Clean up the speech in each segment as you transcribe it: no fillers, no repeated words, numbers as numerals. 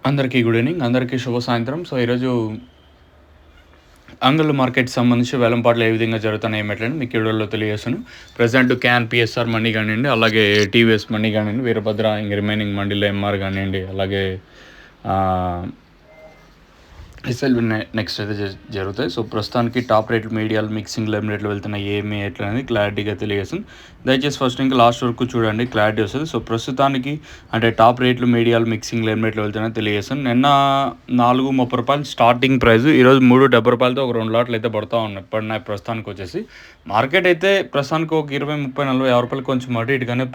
అందరికీ good evening. అందరికీ శుభ సాయంత్రం. సో, ఈరోజు అంగళ్ళు మార్కెట్‌కి సంబంధించి వేలంపాట్లు ఏ విధంగా జరుగుతున్నాయి ఏమిటని మీకు ఈ వీడియోలో తెలియజేస్తాను. ప్రెజెంట్ క్యాన్ పిఎస్ఆర్ మండి కానివ్వండి, అలాగే టీవీఎస్ మండి కానివ్వండి, వీరభద్ర ఇంక రిమైనింగ్ మండీలో ఎంఆర్ కానివ్వండి, అలాగే ఎస్ఎల్వి నెక్స్ట్ అయితే జరుగుతాయి. సో, ప్రస్తుతానికి టాప్ రేట్లు, మీడియాలు, మిక్సింగ్లో ఏం రేట్లు వెళ్తున్నాయి, ఏమి ఎట్లా అనేది క్లారిటీగా తెలియజేస్తుంది. దయచేసి ఫస్ట్ ఇంకా లాస్ట్ వరకు చూడండి, క్లారిటీ వస్తుంది. సో, ప్రస్తుతానికి అంటే టాప్ రేట్లు, మీడియాలు, మిక్సింగ్లో ఏం రేట్లు వెళ్తున్నాయో తెలియజేస్తాను. నిన్న ₹4.30 స్టార్టింగ్ ప్రైస్, ఈరోజు ₹3.70తో ఒక 2 లాట్లు అయితే పడినాయి ప్రస్తుతానికి వచ్చేసి. మార్కెట్ అయితే ప్రస్తుతానికి ఒక 20, 30, 40, ₹50 కొంచెం అటు ఇటుగానే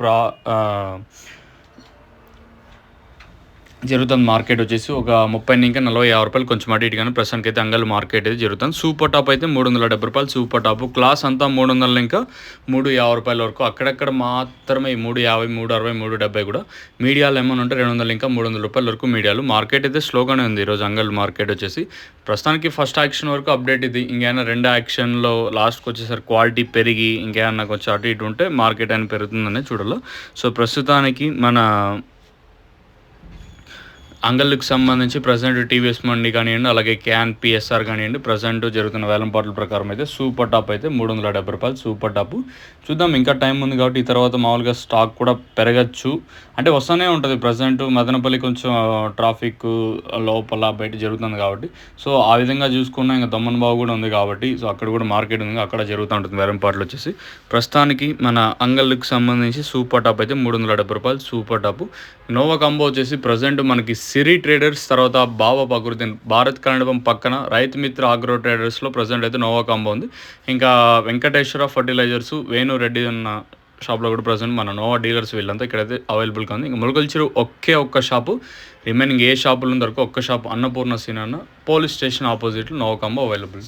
జరుగుతుంది. మార్కెట్ వచ్చేసి ఒక 30 ఇంకా ₹40, కొంచెం అటు ఇటుగానే ప్రస్తుతానికి అయితే అంగల్ మార్కెట్ అయితే జరుగుతుంది. సూపర్ టాప్ అయితే ₹370 సూపర్ టాప్. క్లాస్ అంతా 300 ఇంకా ₹350 వరకు, అక్కడక్కడ మాత్రమే ₹350, ₹360, ₹370 కూడా. మీడియాలు ఏమైనా ఉంటే ₹200 ఇంకా ₹300 వరకు మీడియాలు. మార్కెట్ అయితే స్లోగానే ఉంది ఈరోజు అంగల్ మార్కెట్ వచ్చేసి. ప్రస్తుతానికి ఫస్ట్ యాక్షన్ వరకు అప్డేట్ ఇది. ఇంకేమైనా రెండో యాక్షన్లో లాస్ట్కి వచ్చేసరికి క్వాలిటీ పెరిగి ఇంకేమన్నా కొంచెం అటు ఇటు ఉంటే మార్కెట్ అని పెరుగుతుందనే చూడాలి. సో, ప్రస్తుతానికి మన అంగళ్ళకు సంబంధించి ప్రజెంట్ టీవీఎస్ మండి కానివ్వండి, అలాగే క్యాన్ పిఎస్ఆర్ కానివ్వండి, ప్రజెంట్ జరుగుతున్న వేలంపాట్ల ప్రకారం అయితే సూపర్ టాప్ అయితే ₹370 సూపర్ టాప్. చూద్దాం, ఇంకా టైం ఉంది కాబట్టి ఈ తర్వాత మామూలుగా స్టాక్ కూడా పెరగచ్చు, అంటే వస్తూనే ఉంటుంది. ప్రజెంట్ మదనపల్లి కొంచెం ట్రాఫిక్ లోపల బయట జరుగుతుంది కాబట్టి, సో ఆ విధంగా చూసుకున్నా ఇంకా దమ్మన్ బాబు కూడా ఉంది కాబట్టి, సో అక్కడ కూడా మార్కెట్ ఉంది, అక్కడ జరుగుతూ ఉంటుంది వేలంపాట్లు వచ్చేసి. ప్రస్తుతానికి మన అంగళ్ళకు సంబంధించి సూపర్ టాప్ అయితే ₹370 సూపర్ టాప్. నోవా కాంబో వచ్చేసి ప్రజెంట్ మనకి సిరి ట్రేడర్స్, తర్వాత బాబా ప్రకృతి, భారత్ కన్నడపం పక్కన రైతు మిత్ర ఆగ్రో ట్రేడర్స్లో ప్రజెంట్ అయితే నోవా కాంబో ఉంది. ఇంకా వెంకటేశ్వర ఫర్టిలైజర్స్, వేణు రెడ్డి ఉన్న షాప్లో కూడా ప్రజెంట్ మన నోవా డీలర్స్ వీళ్ళంతా ఇక్కడైతే అవైలబుల్గా ఉంది. ఇంకా ములకల్చెరు ఒక్క షాపు, రిమైనింగ్ ఏ షాపులు దొరకో ఒక్క షాపు, అన్నపూర్ణ సినాన్న పోలీస్ స్టేషన్ ఆపోజిట్లో నోవా కాంబో అవైలబుల్.